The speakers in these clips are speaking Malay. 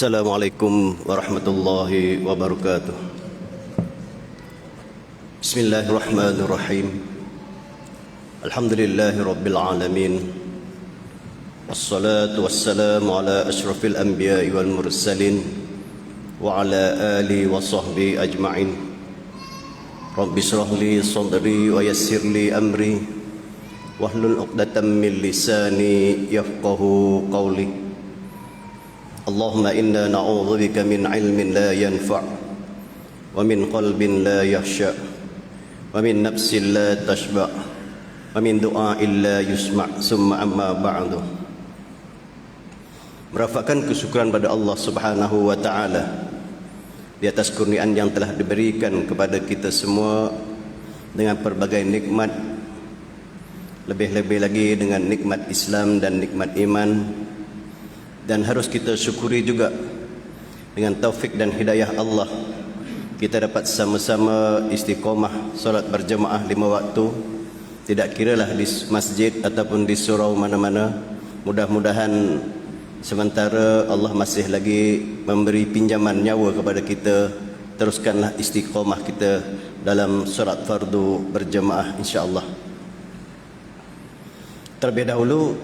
Assalamualaikum warahmatullahi wabarakatuh. Bismillahirrahmanirrahim. Alhamdulillahi rabbil alamin. Wassalatu wassalamu ala asyrafil anbiya'i wal mursalin wa ala alihi wa sahbihi ajma'in. Rabbi shrah li sadri wa yassir li amri wahlul 'uqdatam min lisani yafqahu qawli. Allahumma inna na'udzubika min ilmin la yanfa' wa min qalbin la yakhsha' wa min nafsin la tashba' wa min du'a'in la yusma'. Summa amma ba'du. Merafakkan kesyukuran pada Allah Subhanahu wa taala di atas kurniaan yang telah diberikan kepada kita semua dengan pelbagai nikmat, lebih-lebih lagi dengan nikmat Islam dan nikmat iman. Dan harus kita syukuri juga dengan taufik dan hidayah Allah, kita dapat sama-sama istiqomah solat berjemaah 5 waktu, tidak kiralah di masjid ataupun di surau mana-mana. Mudah-mudahan sementara Allah masih lagi memberi pinjaman nyawa kepada kita, teruskanlah istiqomah kita dalam solat fardu berjemaah insya-Allah. Terlebih dahulu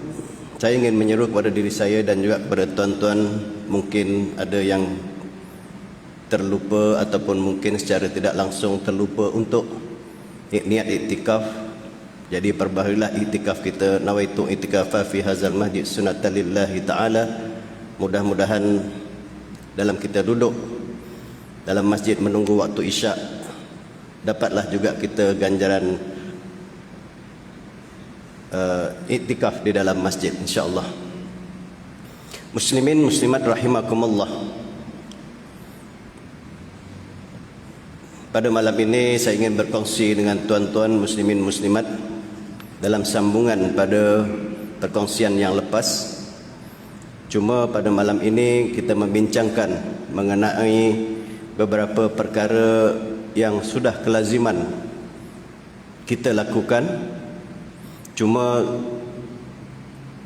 saya ingin menyeru kepada diri saya dan juga kepada tuan-tuan, mungkin ada yang terlupa ataupun mungkin secara tidak langsung terlupa untuk niat iktikaf. Jadi perbaharulah iktikaf kita. Nawaitu iktikafa fi hadzal masjid sunnatan lillahi ta'ala. Mudah-mudahan dalam kita duduk dalam masjid menunggu waktu isyak, dapatlah juga kita ganjaran iktikaf di dalam masjid insya-Allah. Muslimin muslimat rahimakumullah. Pada malam ini saya ingin berkongsi dengan tuan-tuan muslimin muslimat dalam sambungan pada perkongsian yang lepas. Cuma pada malam ini kita membincangkan mengenai beberapa perkara yang sudah kelaziman kita lakukan. Cuma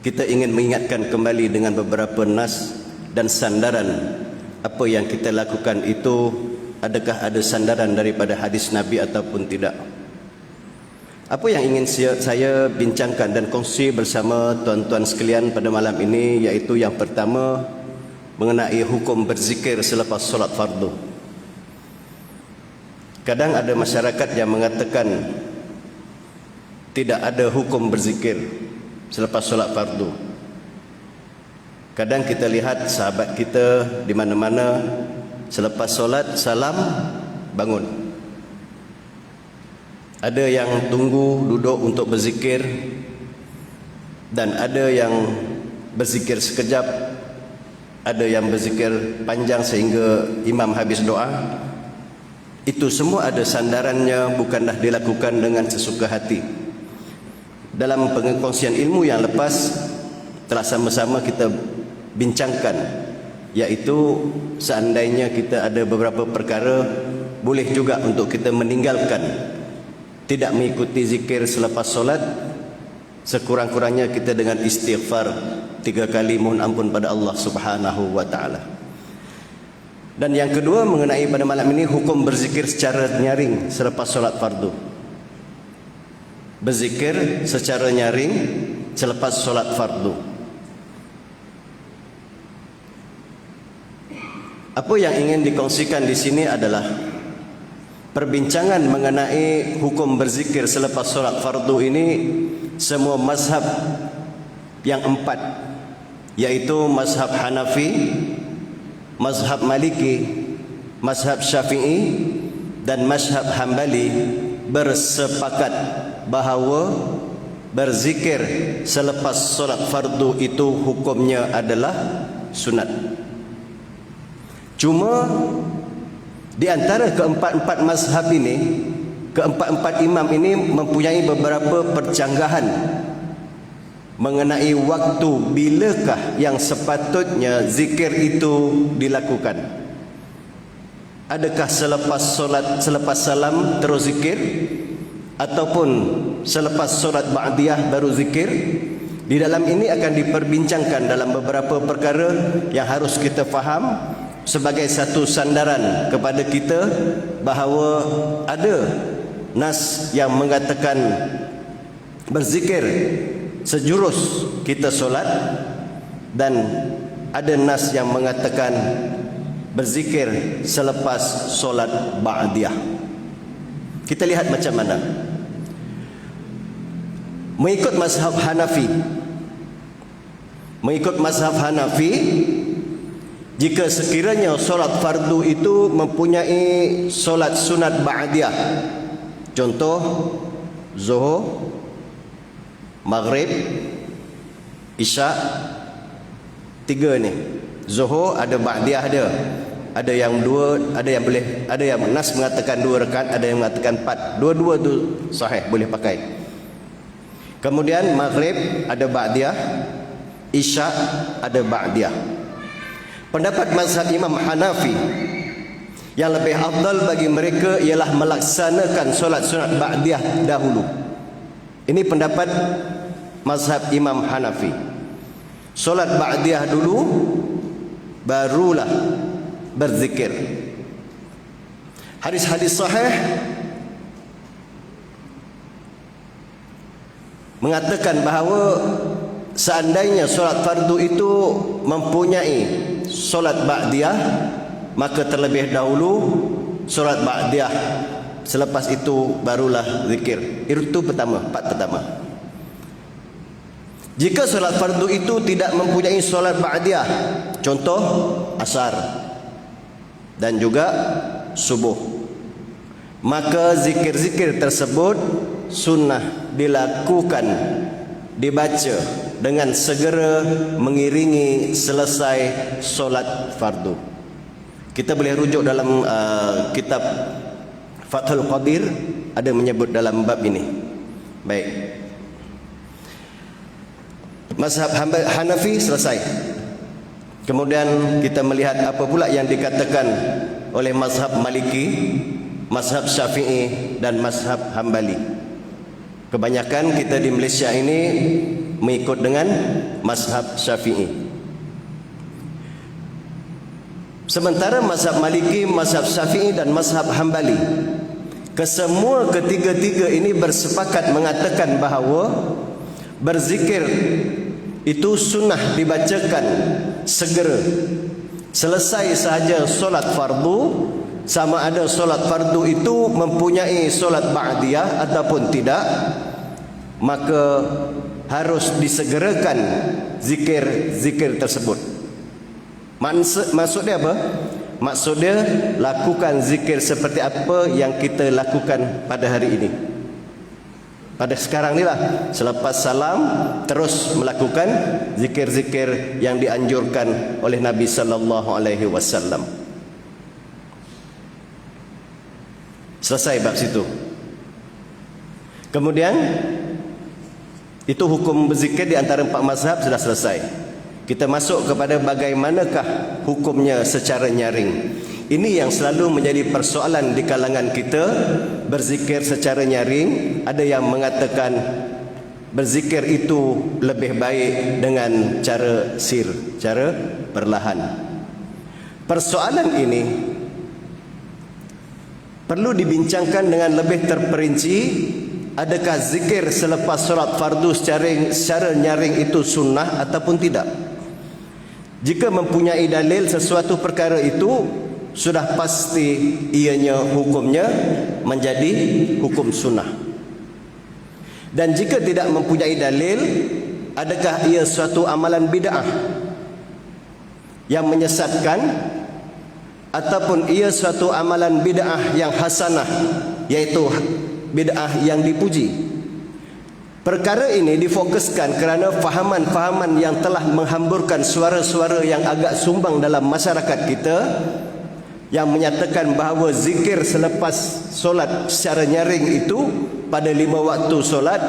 kita ingin mengingatkan kembali dengan beberapa nas dan sandaran apa yang kita lakukan itu, adakah ada sandaran daripada hadis Nabi ataupun tidak. Apa yang ingin saya bincangkan dan kongsi bersama tuan-tuan sekalian pada malam ini, iaitu yang pertama mengenai hukum berzikir selepas solat fardu. Kadang ada masyarakat yang mengatakan tidak ada hukum berzikir selepas solat fardu. Kadang kita lihat sahabat kita di mana-mana selepas solat salam bangun. Ada yang tunggu duduk untuk berzikir dan ada yang berzikir sekejap, ada yang berzikir panjang sehingga imam habis doa. Itu semua ada sandarannya, bukanlah dilakukan dengan sesuka hati. Dalam pengkongsian ilmu yang lepas telah sama-sama kita bincangkan, iaitu seandainya kita ada beberapa perkara, boleh juga untuk kita meninggalkan, tidak mengikuti zikir selepas solat. Sekurang-kurangnya kita dengan istighfar 3 kali mohon ampun pada Allah Subhanahu wa taala. Dan yang kedua mengenai pada malam ini hukum berzikir secara nyaring selepas solat fardu. Berzikir secara nyaring selepas solat fardu. Apa yang ingin dikongsikan di sini adalah perbincangan mengenai hukum berzikir selepas solat fardu ini. Semua mazhab yang 4, yaitu mazhab Hanafi, mazhab Maliki, mazhab Syafi'i dan mazhab Hambali bersepakat bahawa berzikir selepas solat fardu itu hukumnya adalah sunat. Cuma di antara keempat-empat mazhab ini, keempat-empat imam ini mempunyai beberapa percanggahan mengenai waktu bilakah yang sepatutnya zikir itu dilakukan. Adakah selepas solat, selepas salam terus zikir, ataupun selepas solat ba'diyah baru zikir? Di dalam ini akan diperbincangkan dalam beberapa perkara yang harus kita faham sebagai satu sandaran kepada kita bahawa ada nas yang mengatakan berzikir sejurus kita solat, dan ada nas yang mengatakan berzikir selepas solat ba'diyah. Kita lihat macam mana. Mengikut mazhab Hanafi, jika sekiranya solat fardu itu mempunyai solat sunat ba'diyah, contoh Zuhur, Maghrib, Isya, 3 ni. Zuhur ada ba'diyah, ada yang 2, ada yang boleh, ada yang nas mengatakan 2 rakaat, ada yang mengatakan 4. Dua-dua tu sahih, boleh pakai. Kemudian Maghrib ada ba'diyah, Isya ada ba'diyah. Pendapat mazhab Imam Hanafi, yang lebih afdal bagi mereka ialah melaksanakan solat sunat ba'diyah dahulu. Ini pendapat mazhab Imam Hanafi. Solat ba'diyah dulu, barulah berzikir. Hadis-hadis sahih mengatakan bahawa seandainya solat fardu itu mempunyai solat ba'diyah, maka terlebih dahulu solat ba'diyah, selepas itu barulah zikir. Itu pertama, part pertama. Jika solat fardu itu tidak mempunyai solat ba'diyah, contoh asar dan juga subuh, maka zikir-zikir tersebut sunnah dilakukan, dibaca dengan segera mengiringi selesai solat fardu. Kita boleh rujuk dalam kitab Fathul Qadir, ada menyebut dalam bab ini. Baik. Mazhab Hanafi selesai. Kemudian kita melihat apa pula yang dikatakan oleh mazhab Maliki, mazhab Syafi'i dan mazhab Hambali. Kebanyakan kita di Malaysia ini mengikut dengan mazhab Syafi'i. Sementara mazhab Maliki, mazhab Syafi'i dan mazhab Hambali, kesemua ketiga-tiga ini bersepakat mengatakan bahawa berzikir itu sunnah dibacakan segera selesai sahaja solat fardu, sama ada solat fardu itu mempunyai solat ba'diyah ataupun tidak, maka harus disegerakan zikir-zikir tersebut. Maksudnya apa? Maksudnya lakukan zikir seperti apa yang kita lakukan pada hari ini, pada sekarang ni lah. Selepas salam terus melakukan zikir-zikir yang dianjurkan oleh Nabi sallallahu alaihi wasallam. Selesai bab situ. Kemudian itu hukum berzikir di antara 4 mazhab sudah selesai. Kita masuk kepada bagaimanakah hukumnya secara nyaring. Ini yang selalu menjadi persoalan di kalangan kita, berzikir secara nyaring. Ada yang mengatakan berzikir itu lebih baik dengan cara sir, cara perlahan. Persoalan ini perlu dibincangkan dengan lebih terperinci. Adakah zikir selepas solat fardu secara nyaring itu sunnah ataupun tidak? Jika mempunyai dalil sesuatu perkara itu, sudah pasti ianya hukumnya menjadi hukum sunnah. Dan jika tidak mempunyai dalil, adakah ia suatu amalan bid'ah yang menyesatkan, ataupun ia suatu amalan bid'ah yang hasanah, yaitu bid'ah yang dipuji. Perkara ini difokuskan kerana fahaman-fahaman yang telah menghamburkan suara-suara yang agak sumbang dalam masyarakat kita, yang menyatakan bahawa zikir selepas solat secara nyaring itu pada 5 waktu solat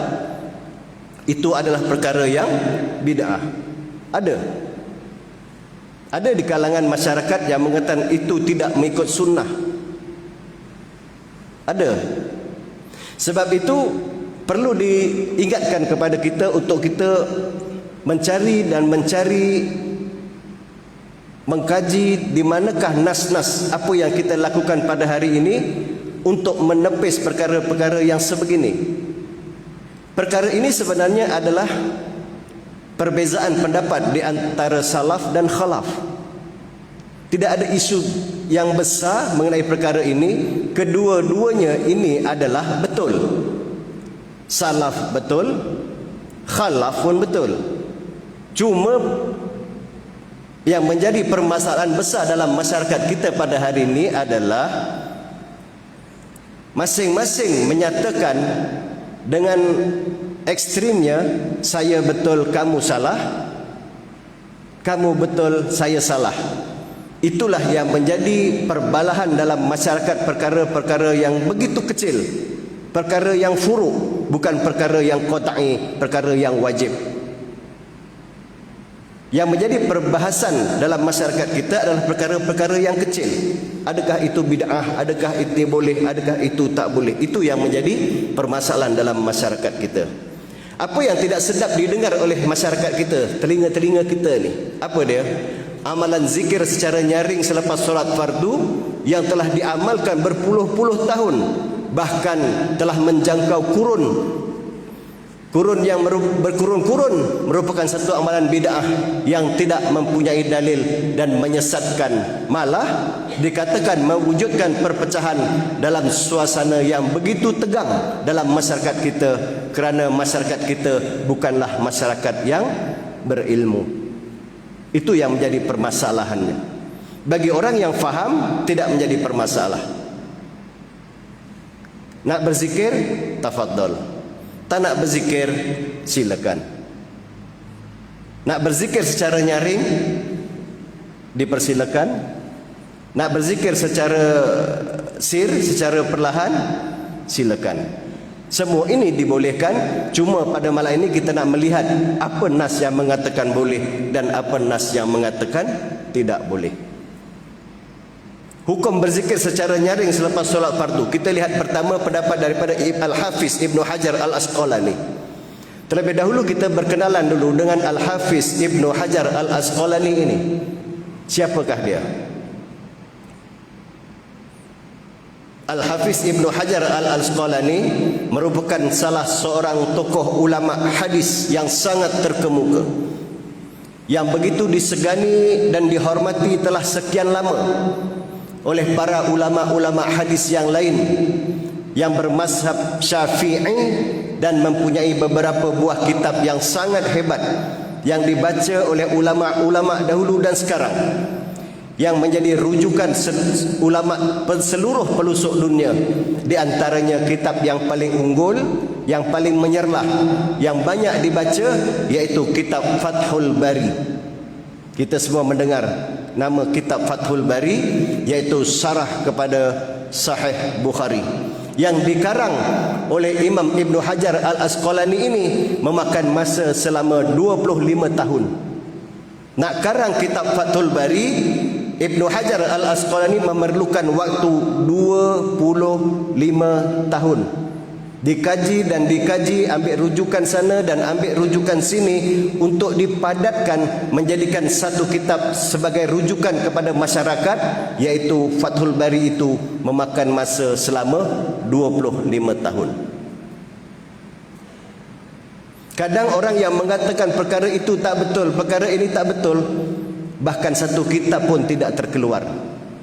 itu adalah perkara yang bid'ah. Ada di kalangan masyarakat yang mengatakan itu tidak mengikut sunnah. Ada. Sebab itu perlu diingatkan kepada kita untuk kita mencari mengkaji di manakah nas-nas apa yang kita lakukan pada hari ini untuk menepis perkara-perkara yang sebegini. Perkara ini sebenarnya adalah perbezaan pendapat di antara salaf dan khalaf. Tidak ada isu yang besar mengenai perkara ini. Kedua-duanya ini adalah betul. Salaf betul, khalaf pun betul. Cuma yang menjadi permasalahan besar dalam masyarakat kita pada hari ini adalah masing-masing menyatakan dengan ekstrimnya, saya betul, kamu salah, kamu betul, saya salah. Itulah yang menjadi perbalahan dalam masyarakat, perkara-perkara yang begitu kecil, perkara yang furuk, bukan perkara yang qat'i, perkara yang wajib. Yang menjadi perbahasan dalam masyarakat kita adalah perkara-perkara yang kecil. Adakah itu bid'ah, adakah itu boleh, adakah itu tak boleh. Itu yang menjadi permasalahan dalam masyarakat kita. Apa yang tidak sedap didengar oleh masyarakat kita, telinga-telinga kita ni, apa dia? Amalan zikir secara nyaring selepas solat fardu yang telah diamalkan berpuluh-puluh tahun, bahkan telah menjangkau kurun yang berkurun-kurun, merupakan satu amalan bid'ah yang tidak mempunyai dalil dan menyesatkan. Malah dikatakan mewujudkan perpecahan dalam suasana yang begitu tegang dalam masyarakat kita, kerana masyarakat kita bukanlah masyarakat yang berilmu. Itu yang menjadi permasalahannya. Bagi orang yang faham, tidak menjadi permasalah. Nak berzikir, tafadhal. Tak nak berzikir, silakan. Nak berzikir secara nyaring, dipersilakan. Nak berzikir secara secara perlahan, silakan. Semua ini dibolehkan. Cuma pada malam ini kita nak melihat apa nas yang mengatakan boleh dan apa nas yang mengatakan tidak boleh. Hukum berzikir secara nyaring selepas solat fardu. Kita lihat pertama pendapat daripada Al-Hafiz Ibnu Hajar Al-Asqalani. Terlebih dahulu kita berkenalan dulu dengan Al-Hafiz Ibnu Hajar Al-Asqalani ini. Siapakah dia? Al-Hafiz Ibnu Hajar Al-Asqalani merupakan salah seorang tokoh ulama hadis yang sangat terkemuka, yang begitu disegani dan dihormati telah sekian lama oleh para ulama-ulama hadis yang lain yang bermazhab Syafi'i dan mempunyai beberapa buah kitab yang sangat hebat yang dibaca oleh ulama-ulama dahulu dan sekarang, yang menjadi rujukan ulama seluruh pelosok dunia. Di antaranya kitab yang paling unggul, yang paling menyerlah, yang banyak dibaca, iaitu kitab Fathul Bari. Kita semua mendengar nama kitab Fathul Bari, iaitu syarah kepada Sahih Bukhari, yang dikarang oleh Imam Ibnu Hajar Al-Asqalani ini memakan masa selama 25 tahun. Nak karang kitab Fathul Bari, Ibnu Hajar Al-Asqalani memerlukan waktu 25 tahun. Dikaji dan dikaji, ambil rujukan sana dan ambil rujukan sini untuk dipadatkan menjadikan satu kitab sebagai rujukan kepada masyarakat, iaitu Fathul Bari. Itu memakan masa selama 25 tahun. Kadang orang yang mengatakan perkara itu tak betul, perkara ini tak betul, bahkan satu kitab pun tidak terkeluar.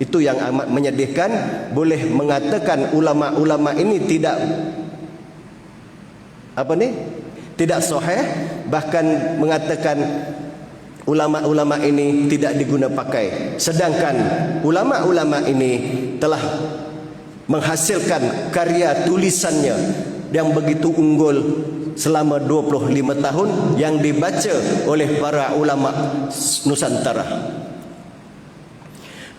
Itu yang amat menyedihkan. Boleh mengatakan ulama-ulama ini tidak sahih, bahkan mengatakan ulama-ulama ini tidak diguna pakai. Sedangkan ulama-ulama ini telah menghasilkan karya tulisannya yang begitu unggul selama 25 tahun yang dibaca oleh para ulama Nusantara.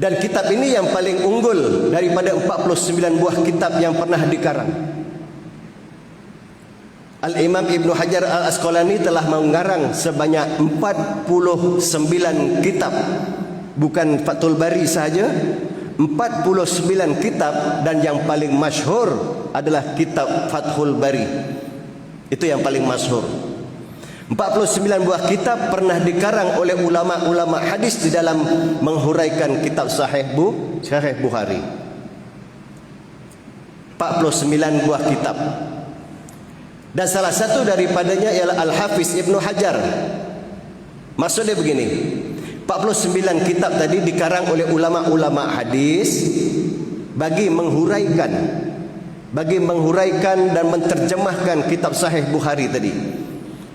Dan kitab ini yang paling unggul daripada 49 buah kitab yang pernah dikarang. Al-Imam Ibnu Hajar Al-Asqalani telah mengarang sebanyak 49 kitab. Bukan Fathul Bari sahaja, 49 kitab, dan yang paling masyhur adalah kitab Fathul Bari. Itu yang paling masyhur. 49 buah kitab pernah dikarang oleh ulama-ulama hadis di dalam menghuraikan kitab Sahih Bukhari. 49 buah kitab. Dan salah satu daripadanya ialah Al-Hafiz Ibnu Hajar. Maksudnya begini, 49 kitab tadi dikarang oleh ulama-ulama hadis bagi menghuraikan dan menterjemahkan kitab Sahih Bukhari tadi.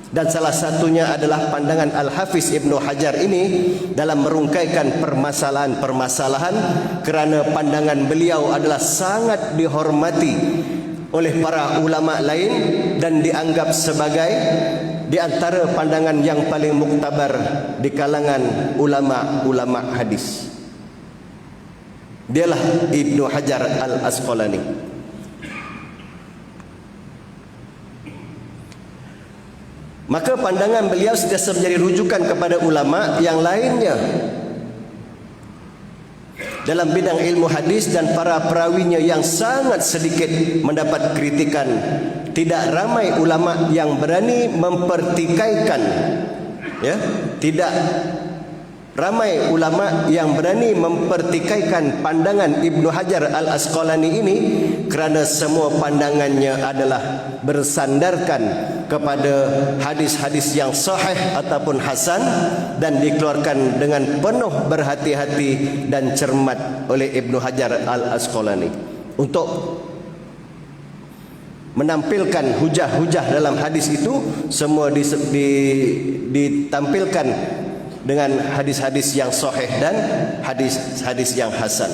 Dan salah satunya adalah pandangan Al-Hafiz Ibnu Hajar ini dalam merungkaikan permasalahan-permasalahan, kerana pandangan beliau adalah sangat dihormati oleh para ulama lain dan dianggap sebagai di antara pandangan yang paling muktabar di kalangan ulama-ulama hadis. Dialah Ibnu Hajar Al-Asqalani. Maka pandangan beliau sentiasa menjadi rujukan kepada ulama yang lainnya dalam bidang ilmu hadis, dan para perawinya yang sangat sedikit mendapat kritikan. Tidak ramai ulama yang berani mempertikaikan, tidak ramai ulama yang berani mempertikaikan pandangan Ibnu Hajar Al-Asqalani ini, kerana semua pandangannya adalah bersandarkan kepada hadis-hadis yang sahih ataupun hasan, dan dikeluarkan dengan penuh berhati-hati dan cermat oleh Ibnu Hajar Al-Asqalani untuk menampilkan hujah-hujah dalam hadis itu. Semua ditampilkan dengan hadis-hadis yang sahih dan hadis-hadis yang hasan.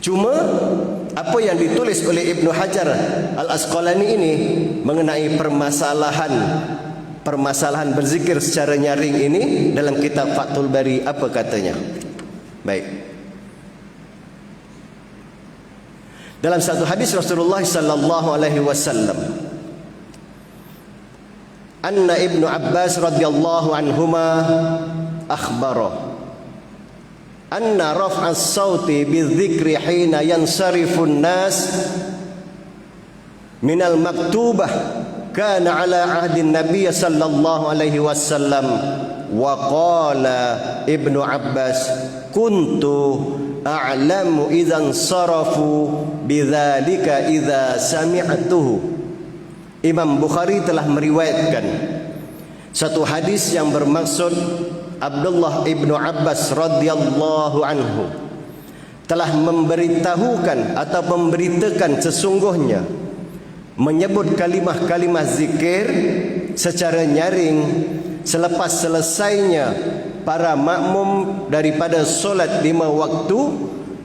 Cuma apa yang ditulis oleh Ibnu Hajar Al-Asqalani ini mengenai permasalahan berzikir secara nyaring ini dalam kitab Fathul Bari, apa katanya? Baik. Dalam satu hadis Rasulullah sallallahu alaihi wasallam, anna Ibnu Abbas radhiyallahu anhuma akhbara anna raf'a as-sauti bidzikri hina yansarifun nas minal maktubah kana ala ahdi Nabi sallallahu alaihi wasallam. Wa qala Ibnu Abbas kuntu a'lamu idzan sarafu bidzalika idza sami'tuhu. Imam Bukhari telah meriwayatkan satu hadis yang bermaksud Abdullah ibnu Abbas radhiyallahu anhu telah memberitahukan atau memberitakan sesungguhnya menyebut kalimah-kalimah zikir secara nyaring selepas selesainya para makmum daripada solat 5 waktu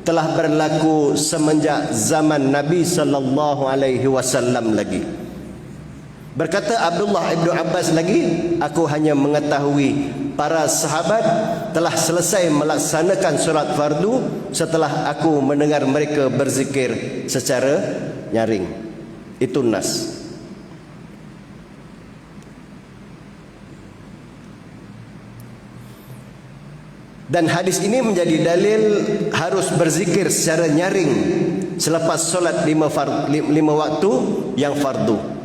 telah berlaku semenjak zaman Nabi sallallahu alaihi wasallam lagi. Berkata Abdullah ibnu Abbas lagi, aku hanya mengetahui para sahabat telah selesai melaksanakan solat fardu setelah aku mendengar mereka berzikir secara nyaring. Itu nas. Dan hadis ini menjadi dalil harus berzikir secara nyaring selepas solat 5 waktu yang fardu.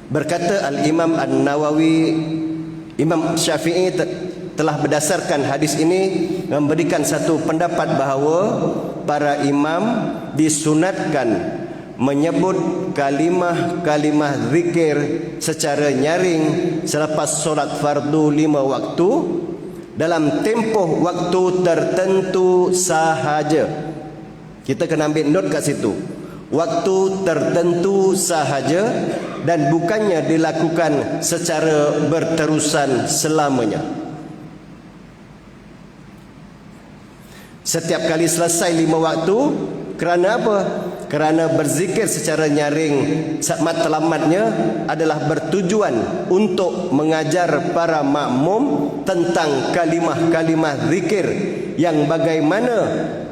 Berkata Al-Imam An-Nawawi, Imam Syafi'i telah berdasarkan hadis ini memberikan satu pendapat bahawa para imam disunatkan menyebut kalimah-kalimah zikir secara nyaring selepas solat fardu 5 waktu dalam tempoh waktu tertentu sahaja. Kita kena ambil note kat situ. Waktu tertentu sahaja dan bukannya dilakukan secara berterusan selamanya. Setiap kali selesai 5 waktu, kerana apa? Kerana berzikir secara nyaring matlamatnya adalah bertujuan untuk mengajar para makmum tentang kalimah-kalimah zikir yang bagaimana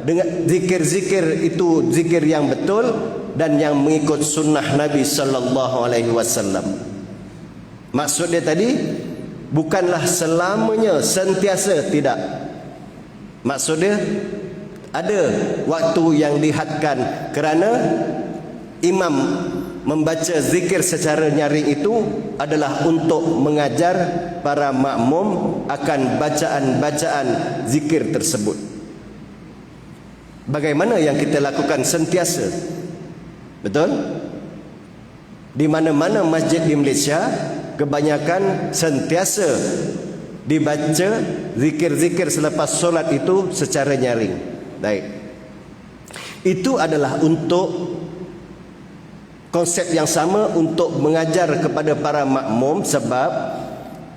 dengan zikir-zikir itu zikir yang betul dan yang mengikut sunnah Nabi sallallahu alaihi wasallam. Maksud dia tadi bukanlah selamanya, sentiasa, tidak. Maksud dia ada waktu yang dihadkan kerana imam membaca zikir secara nyaring itu adalah untuk mengajar para makmum akan bacaan-bacaan zikir tersebut. Bagaimana yang kita lakukan sentiasa. Betul? Di mana-mana masjid di Malaysia kebanyakan sentiasa dibaca zikir-zikir selepas solat itu secara nyaring. Baik. Itu adalah untuk konsep yang sama untuk mengajar kepada para makmum, sebab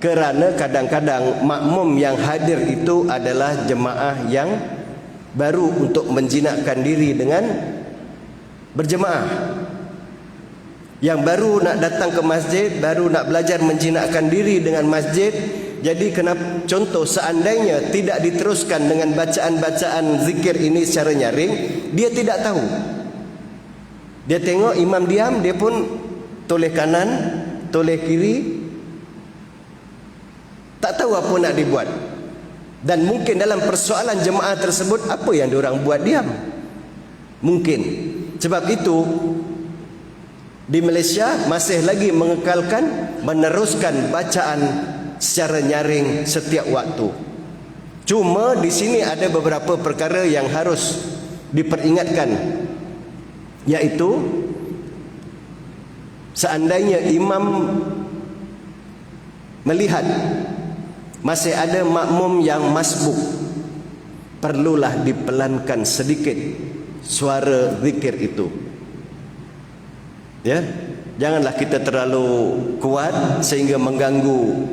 kerana kadang-kadang makmum yang hadir itu adalah jemaah yang baru untuk menjinakkan diri dengan berjemaah. Yang baru nak datang ke masjid, baru nak belajar menjinakkan diri dengan masjid. Jadi kenapa, contoh seandainya tidak diteruskan dengan bacaan-bacaan zikir ini secara nyaring, dia tidak tahu. Dia tengok imam diam, dia pun toleh kanan, toleh kiri, tak tahu apa nak dibuat. Dan mungkin dalam persoalan jemaah tersebut, apa yang diorang buat diam? Mungkin. Sebab itu di Malaysia masih lagi mengekalkan meneruskan bacaan secara nyaring setiap waktu. Cuma di sini ada beberapa perkara yang harus diperingatkan, yaitu seandainya imam melihat masih ada makmum yang masbuk, perlulah dipelankan sedikit suara zikir itu. Ya, janganlah kita terlalu kuat sehingga mengganggu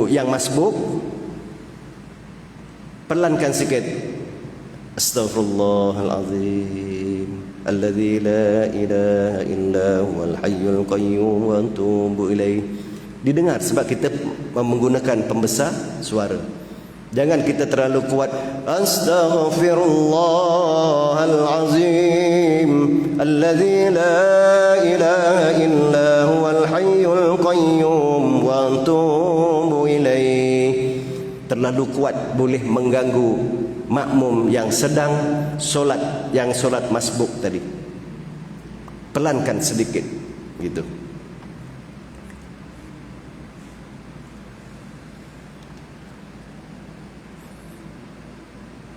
yang masbuk. Pelankan sikit. Astaghfirullahalazim alladzi la ilaha illa huwal hayyul qayyum wa atubu ilaih. Didengar sebab kita menggunakan pembesar suara. Jangan kita terlalu kuat. Astaghfirullahalazim alladzi la ilaha illa huwal hayyul qayyum wa atubu ilaih. Terlalu kuat boleh mengganggu makmum yang sedang solat, yang solat masbuk tadi. Pelankan sedikit gitu.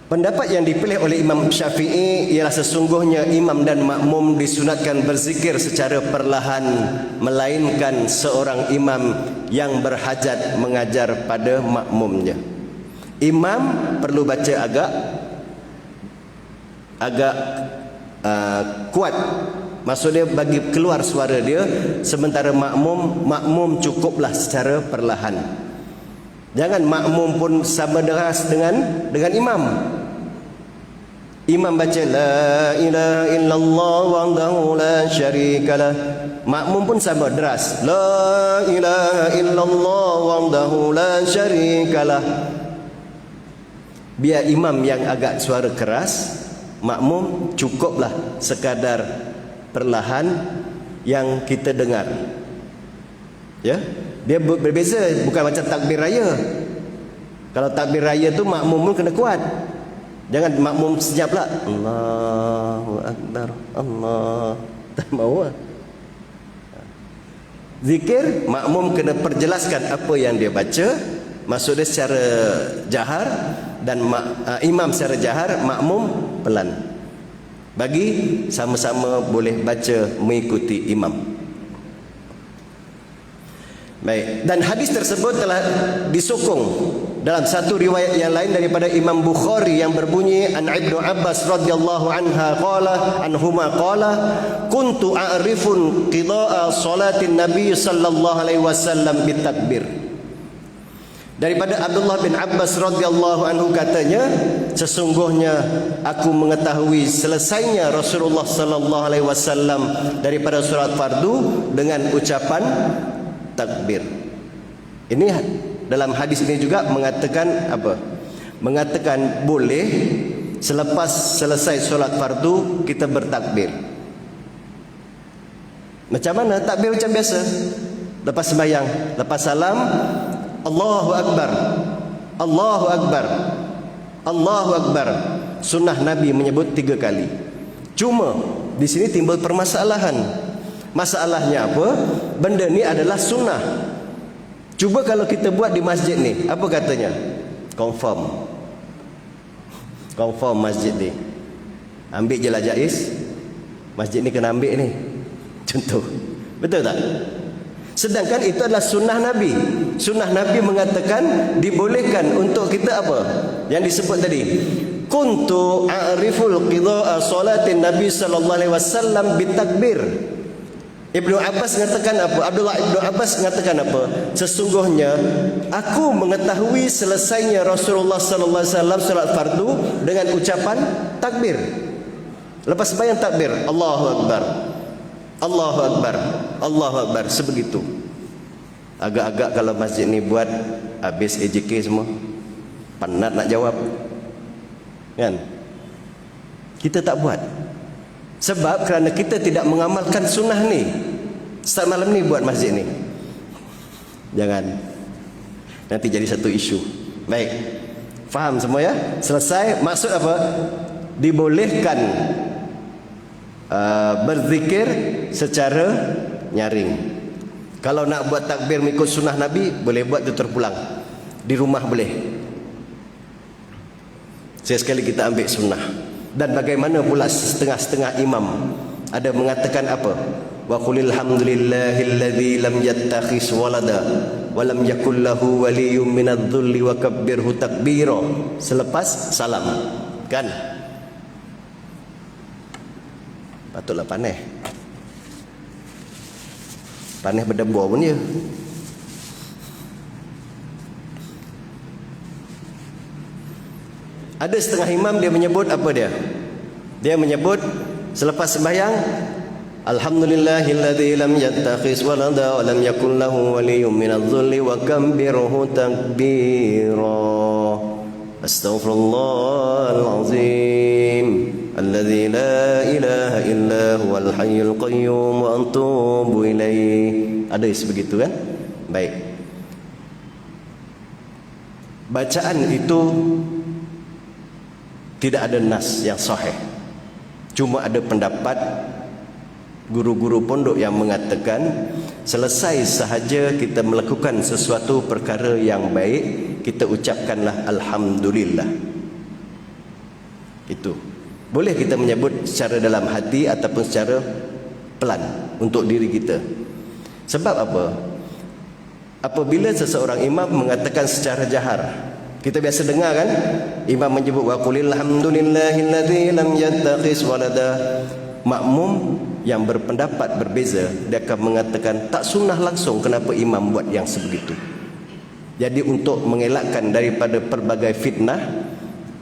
Pendapat yang dipilih oleh Imam Syafi'i ialah sesungguhnya imam dan makmum disunatkan berzikir secara perlahan, melainkan seorang imam yang berhajat mengajar pada makmumnya. Imam perlu baca agak kuat, maksudnya bagi keluar suara dia, sementara makmum cukuplah secara perlahan. Jangan makmum pun sama deras dengan imam. Imam baca la ilaha illallah wahdahu la syarikalah, makmum pun sama deras, la ilaha illallah wahdahu la syarikalah. Biar imam yang agak suara keras, makmum cukuplah sekadar perlahan yang kita dengar. Ya, dia berbeza, bukan macam takbir raya. Kalau takbir raya tu makmum pun kena kuat. Jangan makmum senyap pula. Allahu Akbar, Allah. Tak mahu. Zikir, makmum kena perjelaskan apa yang dia baca, maksudnya secara jahar, dan imam secara jahar, makmum pelan. Bagi sama-sama boleh baca mengikuti imam. Baik, dan hadis tersebut telah disokong dalam satu riwayat yang lain daripada Imam Bukhari yang berbunyi an Ibnu Abbas radhiyallahu anhuma qala kuntu a'rifun qida'a salatin nabi sallallahu alaihi wasallam bitakbir. Daripada Abdullah bin Abbas radhiyallahu anhu katanya, sesungguhnya aku mengetahui selesainya Rasulullah sallallahu alaihi wasallam daripada solat fardu dengan ucapan takbir. Ini dalam hadis ini juga mengatakan apa? Mengatakan boleh selepas selesai solat fardu kita bertakbir. Macam mana? Takbir macam biasa. Lepas sembahyang, lepas salam, Allahu Akbar, Allahu Akbar, Allahu Akbar. Sunnah Nabi menyebut 3 kali. Cuma Di sini timbul permasalahan. Masalahnya apa? Benda ni adalah sunnah. Cuba kalau kita buat di masjid ni, apa katanya? Confirm masjid ni. Ambil je lah jaiz. Masjid ni kena ambil ni. Contoh. Betul tak? Sedangkan itu adalah sunnah Nabi. Sunnah Nabi mengatakan dibolehkan untuk kita apa? Yang disebut tadi. Kuntu a'riful qidha'a salatin Nabi sallallahu alaihi wasallam bitakbir. Ibnu Abbas mengatakan apa? Abdullah Ibnu Abbas mengatakan apa? Sesungguhnya aku mengetahui selesainya Rasulullah sallallahu alaihi wasallam salat fardu dengan ucapan takbir. Lepas bayang takbir, Allahu Akbar, Allahu Akbar, Allahu Akbar, sebegitu. Agak-agak kalau masjid ni buat habis AJK semua, penat nak jawab, kan? Kita tak buat. Sebab kerana kita tidak mengamalkan sunnah ni. Start malam ni buat masjid ni. Jangan. Nanti jadi satu isu. Baik. Faham semua ya? Selesai. Maksud apa? Dibolehkan berzikir secara nyaring. Kalau nak buat takbir mengikut sunnah Nabi, boleh buat tu terpulang. Di rumah boleh. Sekali kita ambil sunnah. Dan bagaimana pula setengah-setengah imam ada mengatakan apa? Wa qulil hamdulillahilladzi lam yattakhiz walada wa lam yakul lahu waliyyun minadh-dhulli wa kabbirhu takbira, selepas salam. Kan? Patutlah panas. Panas berdebur pun dia. Ada setengah imam dia menyebut apa dia? Dia menyebut selepas sembahyang, alhamdulillahilladzi lam yattakhiz walada wa lam yakul lahu waliyyun minadh-dhulli wa kabbirhu takbira. Astaghfirullahal azim alladzi la ilaha illa huwal hayyul qayyum wa atubu ilaih. Ada sebegitu kan? Baik. Bacaan itu tidak ada nas yang sahih. Cuma ada pendapat guru-guru pondok yang mengatakan selesai sahaja kita melakukan sesuatu perkara yang baik, kita ucapkanlah alhamdulillah. Itu. Boleh kita menyebut secara dalam hati ataupun secara pelan untuk diri kita. Sebab apa? Apabila seseorang imam mengatakan secara jahar, kita biasa dengar kan, imam menyebut wa qulil hamdulillahilladzi lam yattakhiz walada. Makmum yang berpendapat berbeza, dia akan mengatakan tak sunnah langsung, kenapa imam buat yang sebegitu. Jadi untuk mengelakkan daripada pelbagai fitnah,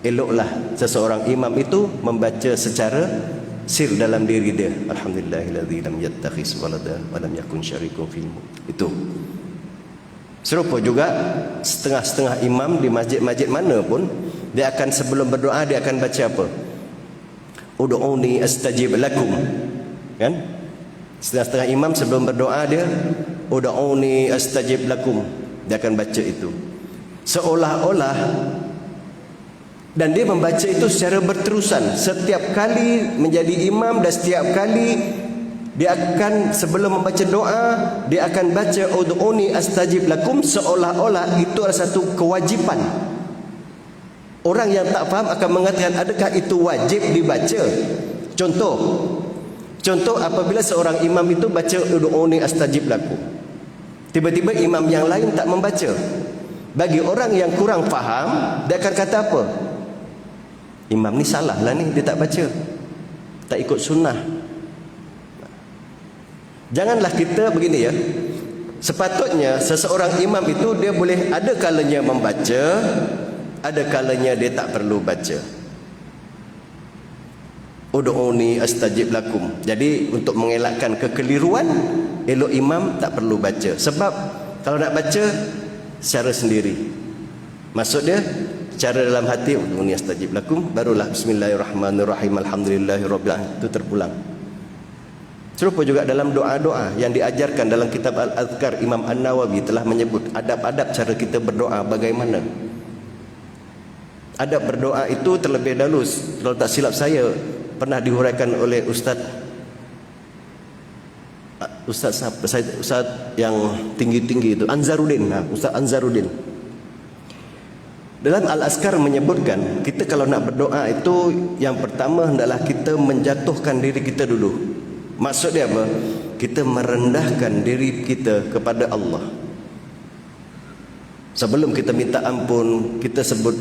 eloklah seseorang imam itu membaca secara sir dalam diri dia, alhamdulillahilladzi lam yattakhiz walada wa lam yakun syarikun fil mulk. Itu. Serupa juga setengah-setengah imam di masjid-masjid mana pun, dia akan sebelum berdoa dia akan baca apa? Ud'uni astajib lakum. Kan? Setengah-setengah imam sebelum berdoa dia ud'uni astajib lakum. Dia akan baca itu. Seolah-olah, dan dia membaca itu secara berterusan. Setiap kali menjadi imam dan setiap kali dia akan sebelum membaca doa, dia akan baca ud'uni astajib lakum, seolah-olah itu adalah satu kewajipan. Orang yang tak faham akan mengatakan, adakah itu wajib dibaca? Contoh apabila seorang imam itu baca ud'uni astajib lakum, tiba-tiba imam yang lain tak membaca. Bagi orang yang kurang faham, dia akan kata apa? Imam ni salah lah ni, dia tak baca, tak ikut sunnah. Janganlah kita begini ya. Sepatutnya seseorang imam itu dia boleh ada kalanya membaca, ada kalanya dia tak perlu baca. Ud'uni astajib lakum. Jadi untuk mengelakkan kekeliruan, elok imam tak perlu baca. Sebab kalau nak baca secara sendiri, maksud dia secara dalam hati, ud'uni astajib lakum, barulah bismillahirrahmanirrahim alhamdulillahirabbil alamin, itu terpulang. Serupa juga dalam doa-doa yang diajarkan dalam kitab Al-Adhkar, Imam An-Nawawi telah menyebut adab-adab cara kita berdoa bagaimana. Adab berdoa itu terlebih dahulu, kalau tak silap saya, pernah dihuraikan oleh Ustaz Ustaz siapa? Ustaz yang tinggi-tinggi itu, Anzaruddin. Ustaz Anzaruddin. Dalam Al-Azkar menyebutkan, kita kalau nak berdoa itu yang pertama hendaklah kita menjatuhkan diri kita dulu. Maksud dia apa? Kita merendahkan diri kita kepada Allah. Sebelum kita minta ampun, kita sebut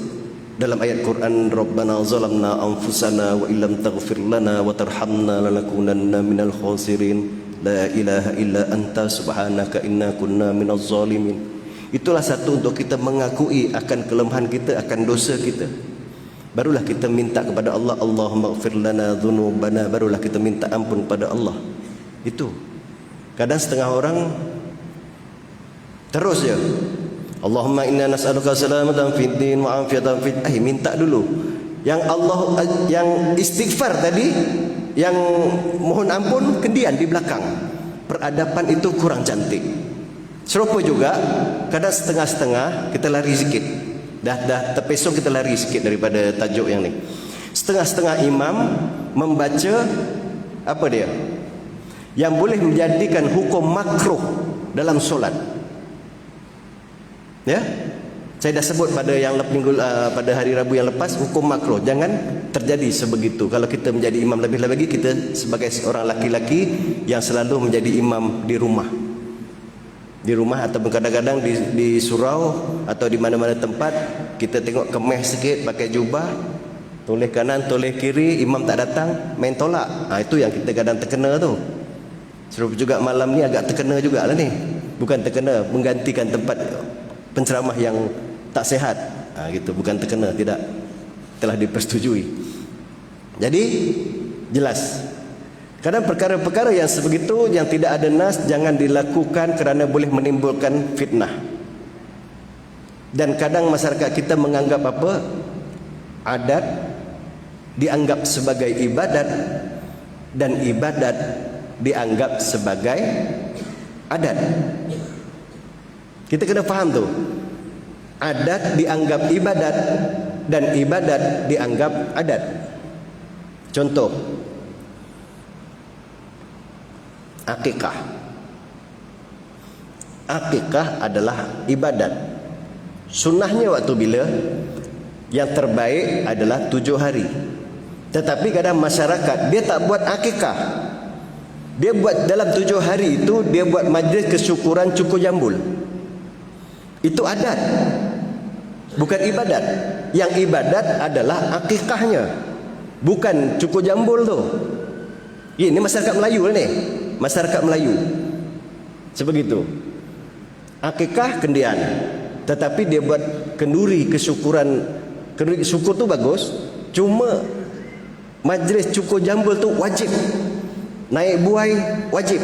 dalam ayat Quran, Rabbana zalamna anfusana wa illam taghfir lana wa tarhamna lanakunanna minal khasirin. La ilaha illa anta subhanaka inna kunna minaz zalimin. Itulah satu untuk kita mengakui akan kelemahan kita, akan dosa kita. Barulah kita minta kepada Allah, Allahumma ighfir lana dhunubana, barulah kita minta ampun kepada Allah. Itu. Kadang setengah orang terus je, Allahumma inna nas'aluka salamatan fid din wa afiatan fid, minta dulu. Yang Allah, yang istighfar tadi, yang mohon ampun kemudian di belakang. Peradaban itu kurang cantik. Serupa juga, kadang setengah-setengah kita lari sikit. Dah terpesong kita lari sikit daripada tajuk yang ni. Setengah-setengah imam membaca apa dia? Yang boleh menjadikan hukum makruh dalam solat. Ya? Saya dah sebut pada pada hari Rabu yang lepas, hukum makruh jangan terjadi sebegitu. Kalau kita menjadi imam, lebih lagi kita sebagai seorang laki-laki yang selalu menjadi imam di rumah. Di rumah ataupun kadang-kadang di surau atau di mana-mana tempat, kita tengok kemeh sikit, pakai jubah, toleh kanan, toleh kiri, imam tak datang, main tolak. Itu yang kita kadang terkena tu. Serupa juga malam ni agak terkena jugalah ni. Bukan terkena, menggantikan tempat penceramah yang tak sihat. Gitu, bukan terkena, tidak. Telah dipersetujui. Jadi jelas. Kadang perkara-perkara yang sebegitu, yang tidak ada nas, jangan dilakukan kerana boleh menimbulkan fitnah. Dan kadang masyarakat kita menganggap apa? Adat dianggap sebagai ibadat, dan ibadat dianggap sebagai adat. Kita kena faham tu. Adat dianggap ibadat, dan ibadat dianggap adat. Contoh, akikah. Akikah adalah ibadat. Sunnahnya waktu bila? Yang terbaik adalah 7 hari. Tetapi kadang masyarakat dia tak buat akikah. Dia buat dalam 7 hari itu, dia buat majlis kesyukuran cukur jambul. Itu adat, bukan ibadat. Yang ibadat adalah akikahnya, bukan cukur jambul tu. Ini masyarakat Melayu lah ni. Masyarakat Melayu sebegitu. Akikah kendian, tetapi dia buat kenduri kesyukuran. Kenduri syukur tu bagus, cuma majlis cukur jambul tu wajib. Naik buai wajib.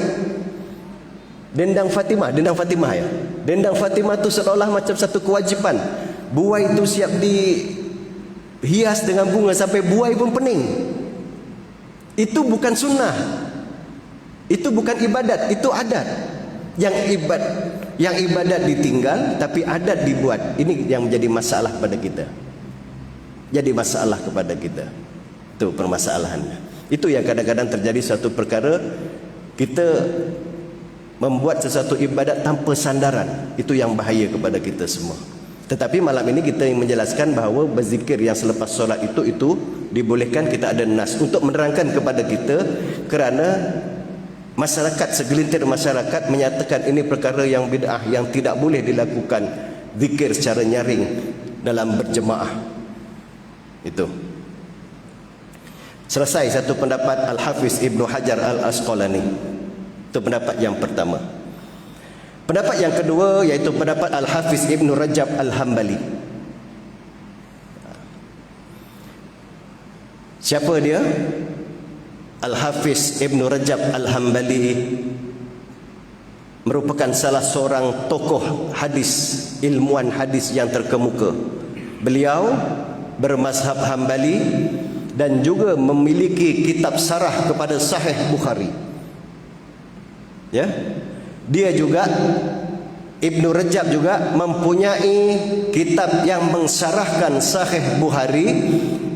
Dendang Fatimah ya. Dendang Fatimah tu seolah macam satu kewajipan. Buai tu siap dihias dengan bunga sampai buai pun pening. Itu bukan sunnah. Itu bukan ibadat, itu adat. Yang ibadat ditinggal, tapi adat dibuat. Ini yang menjadi masalah pada kita. Jadi masalah kepada kita. Itu permasalahannya. Itu yang kadang-kadang terjadi satu perkara, kita membuat sesuatu ibadat tanpa sandaran. Itu yang bahaya kepada kita semua. Tetapi malam ini kita menjelaskan bahawa berzikir yang selepas solat itu dibolehkan. Kita ada nas untuk menerangkan kepada kita, kerana masyarakat, segelintir masyarakat menyatakan ini perkara yang bid'ah, yang tidak boleh dilakukan zikir secara nyaring dalam berjemaah. Itu. Selesai satu pendapat Al-Hafiz Ibnu Hajar Al-Asqalani. Itu pendapat yang pertama. Pendapat yang kedua iaitu pendapat Al-Hafiz Ibnu Rajab Al-Hambali. Siapa dia? Al-Hafiz Ibnu Rajab Al-Hambali merupakan salah seorang tokoh hadis, ilmuwan hadis yang terkemuka. Beliau bermazhab Hambali dan juga memiliki kitab sarah kepada Sahih Bukhari. Ya. Dia juga, Ibnu Rajab juga mempunyai kitab yang mensyarahkan Sahih Bukhari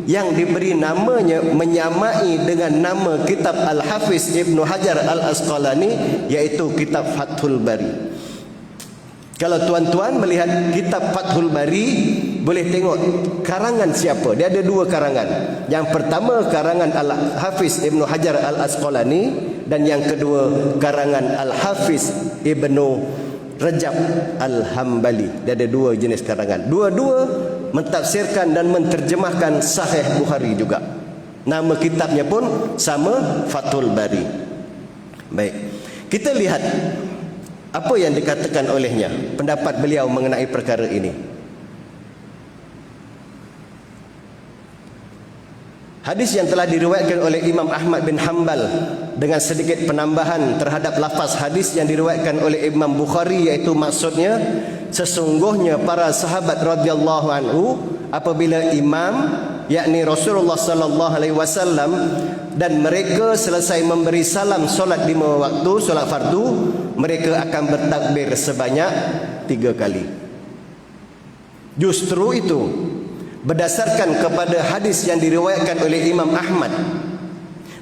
yang diberi namanya menyamai dengan nama kitab Al-Hafiz Ibnu Hajar Al-Asqalani, yaitu kitab Fathul Bari. Kalau tuan-tuan melihat kitab Fathul Bari, boleh tengok karangan siapa. Dia ada dua karangan. Yang pertama karangan Al-Hafiz Ibnu Hajar Al-Asqalani, dan yang kedua karangan Al-Hafiz Ibnu Rajab Al-Hambali. Dia ada dua jenis karangan. Dua-dua mentafsirkan dan menterjemahkan Sahih Bukhari juga. Nama kitabnya pun sama, Fathul Bari. Baik, kita lihat apa yang dikatakan olehnya, pendapat beliau mengenai perkara ini. Hadis yang telah diriwayatkan oleh Imam Ahmad bin Hanbal dengan sedikit penambahan terhadap lafaz hadis yang diriwayatkan oleh Imam Bukhari, iaitu maksudnya sesungguhnya para sahabat radhiyallahu anhu apabila imam, yakni Rasulullah sallallahu alaihi wasallam, dan mereka selesai memberi salam solat 5 waktu, solat fardu, mereka akan bertakbir sebanyak 3 kali. Justru itu, berdasarkan kepada hadis yang diriwayatkan oleh Imam Ahmad,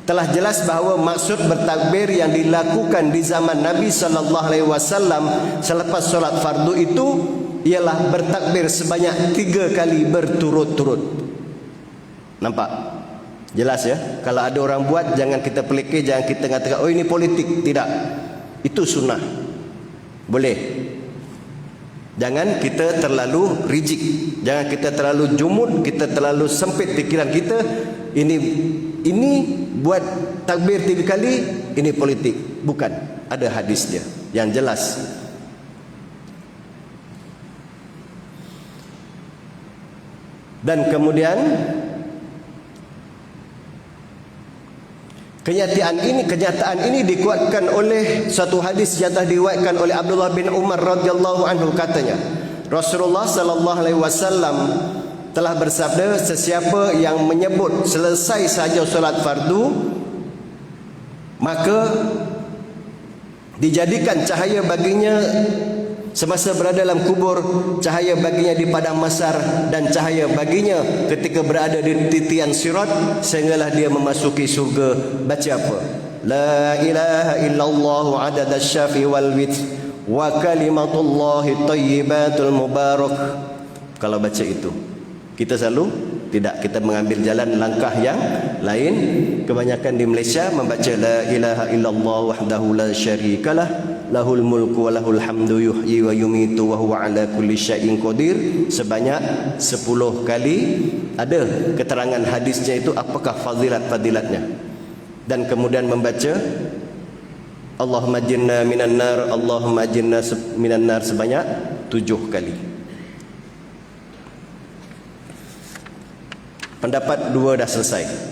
telah jelas bahawa maksud bertakbir yang dilakukan di zaman Nabi sallallahu alaihi wasallam selepas solat fardu itu ialah bertakbir sebanyak 3 kali berturut-turut. Nampak? Jelas ya? Kalau ada orang buat, jangan kita pelikir, jangan kita katakan, oh ini politik. Tidak. Itu sunnah. Boleh. Jangan kita terlalu rigid. Jangan kita terlalu jumud, kita terlalu sempit pikiran kita. Ini buat takbir 3 kali, ini politik. Bukan. Ada hadisnya yang jelas. Dan kemudian kenyataan ini dikuatkan oleh satu hadis yang telah diriwayatkan oleh Abdullah bin Umar radhiyallahu anhu, katanya Rasulullah sallallahu alaihi wasallam telah bersabda, sesiapa yang menyebut selesai saja solat fardu, maka dijadikan cahaya baginya semasa berada dalam kubur, cahaya baginya di padang mahsyar, dan cahaya baginya ketika berada di titian sirat, sehinggalah dia memasuki surga. Baca apa? La ilaha illallah adada syafi wal witr wa kalimatullahi thayyibatul mubarak. Kalau baca itu, kita selalu tidak, kita mengambil jalan langkah yang lain. Kebanyakan di Malaysia membaca la ilaha illallah wahdahu la syarikalah lahul mulku wa lahul hamdu yuhyi wa yumitu wa huwa ala kulli syai'in qadir sebanyak 10 kali. Ada keterangan hadisnya itu apakah fadilat-fadilatnya. Dan kemudian membaca Allahumma jinna minan nar, Allahumma jinna minan nar sebanyak 7 kali. Pendapat 2 dah selesai.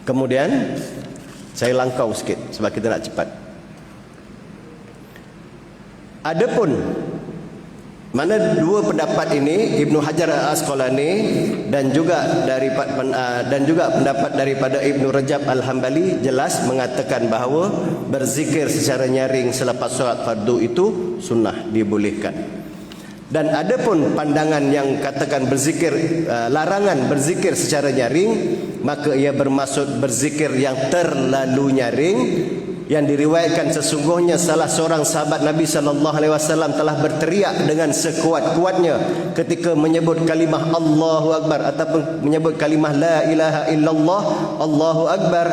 Kemudian saya langkau sikit sebab kita nak cepat. Adapun mana 2 pendapat ini, Ibnu Hajar Al-Asqalani dan juga pendapat daripada Ibnu Rajab Al-Hambali jelas mengatakan bahawa berzikir secara nyaring selepas solat fardu itu sunnah, dibolehkan. Dan adapun pandangan yang katakan berzikir, larangan berzikir secara nyaring, maka ia bermaksud berzikir yang terlalu nyaring, yang diriwayatkan sesungguhnya salah seorang sahabat Nabi sallallahu alaihi wasallam telah berteriak dengan sekuat-kuatnya ketika menyebut kalimah Allahu Akbar ataupun menyebut kalimah la ilaha illallah Allahu Akbar.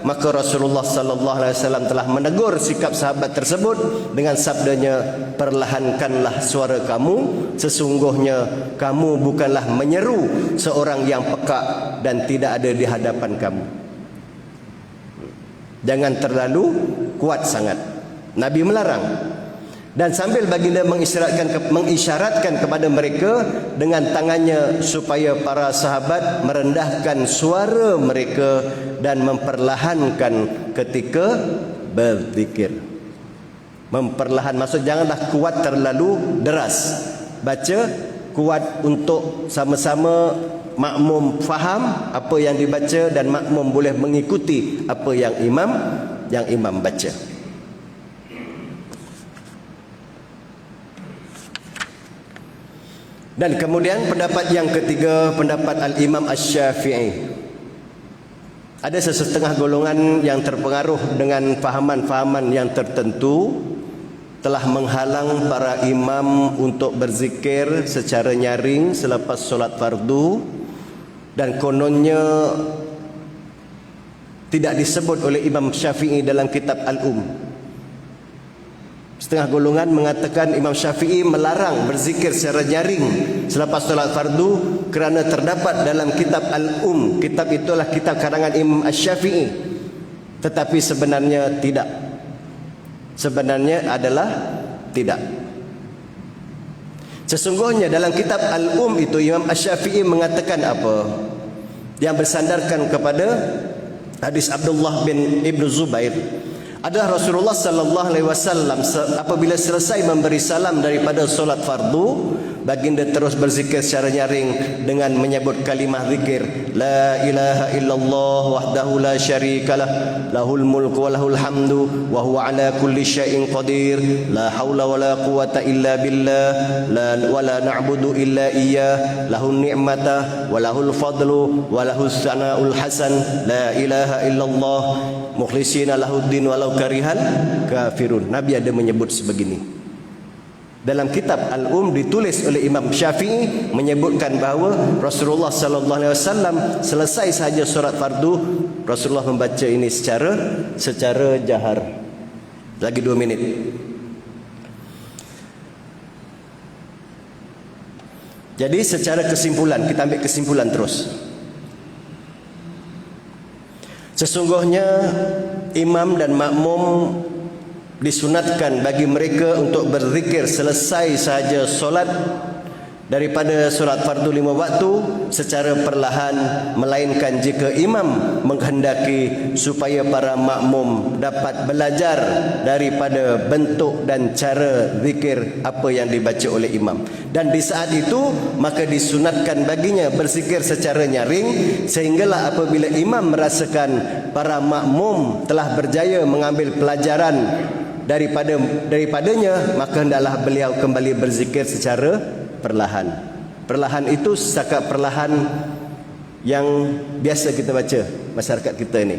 Maka Rasulullah sallallahu alaihi wasallam telah menegur sikap sahabat tersebut dengan sabdanya, perlahankanlah suara kamu, sesungguhnya kamu bukanlah menyeru seorang yang pekak dan tidak ada di hadapan kamu. Jangan terlalu kuat sangat. Nabi melarang. Dan sambil baginda mengisyaratkan kepada mereka dengan tangannya supaya para sahabat merendahkan suara mereka dan memperlahankan ketika berzikir. Memperlahan maksud janganlah kuat terlalu deras. Baca kuat untuk sama-sama makmum faham apa yang dibaca dan makmum boleh mengikuti apa yang imam baca. Dan kemudian pendapat yang ketiga, pendapat Al-Imam Asy-Syafi'i. Ada sesetengah golongan yang terpengaruh dengan fahaman-fahaman yang tertentu telah menghalang para imam untuk berzikir secara nyaring selepas solat fardu, dan kononnya tidak disebut oleh Imam Syafi'i dalam kitab Al-Um. Setengah golongan mengatakan Imam Syafi'i melarang berzikir secara nyaring selepas solat fardu kerana terdapat dalam kitab Al-Um. Kitab itulah kitab karangan Imam Asy-Syafi'i. Tetapi sebenarnya tidak. Sebenarnya adalah tidak. Sesungguhnya dalam kitab Al-Um itu Imam Asy-Syafi'i mengatakan apa? Yang bersandarkan kepada hadis Abdullah bin Ibnu Zubair, adalah Rasulullah sallallahu alaihi wasallam apabila selesai memberi salam daripada solat fardu, baginda terus berzikir secara nyaring dengan menyebut kalimah zikir la ilaha illallah wahdahu la syarikalah lahul mulku wa lahul hamdu wa huwa ala kulli syai'in qadir la haula wa la quwata illa billah wa la na'budu illa iyyah lahun ni'mata wa lahul fadlu wa lahus sana'ul hasan la ilaha illallah mukhlisina lahuddin walau karihal kafirun. Nabi ada menyebut sebegini. Dalam kitab Al-Um ditulis oleh Imam Syafi'i menyebutkan bahawa Rasulullah sallallahu alaihi wasallam selesai sahaja solat fardu, Rasulullah membaca ini secara jahar. Lagi 2 minit. Jadi secara kesimpulan, kita ambil kesimpulan terus. Sesungguhnya imam dan makmum disunatkan bagi mereka untuk berzikir selesai sahaja solat daripada solat fardu 5 waktu secara perlahan, melainkan jika imam menghendaki supaya para makmum dapat belajar daripada bentuk dan cara zikir apa yang dibaca oleh imam. Dan di saat itu maka disunatkan baginya berzikir secara nyaring, sehinggalah apabila imam merasakan para makmum telah berjaya mengambil pelajaran daripadanya, maka hendaklah beliau kembali berzikir secara perlahan. Perlahan itu setakat perlahan yang biasa kita baca masyarakat kita ini.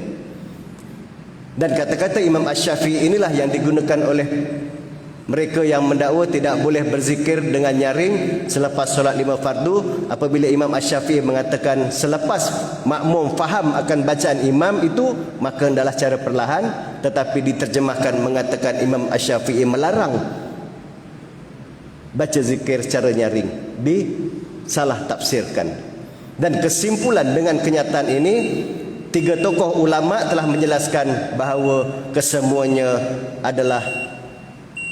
Dan kata-kata Imam Asy-Syafi'i inilah yang digunakan oleh mereka yang mendakwa tidak boleh berzikir dengan nyaring selepas solat 5 fardu, apabila Imam Asy-Syafi'i mengatakan selepas makmum faham akan bacaan imam itu, maka hendaklah cara perlahan. Tetapi diterjemahkan mengatakan Imam Asy-Syafi'i melarang baca zikir secara nyaring, disalah tafsirkan. Dan kesimpulan dengan kenyataan ini, 3 tokoh ulama telah menjelaskan bahawa kesemuanya adalah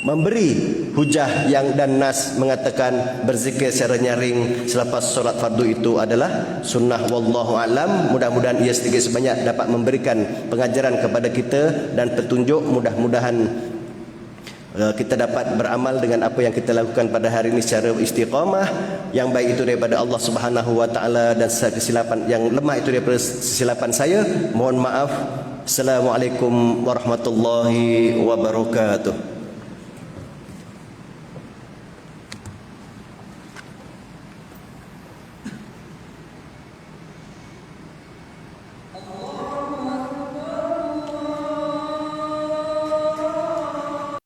memberi hujah yang dan nas mengatakan berzikir secara nyaring selepas solat fardu itu adalah sunnah. Wallahu alam. Mudah-mudahan ia sedikit sebanyak dapat memberikan pengajaran kepada kita dan petunjuk. Mudah-mudahan kita dapat beramal dengan apa yang kita lakukan pada hari ini secara istiqamah. Yang baik itu daripada Allah Subhanahu wa taala, dan kesilapan yang lemah itu daripada kesilapan saya. Mohon maaf. Assalamualaikum warahmatullahi wabarakatuh.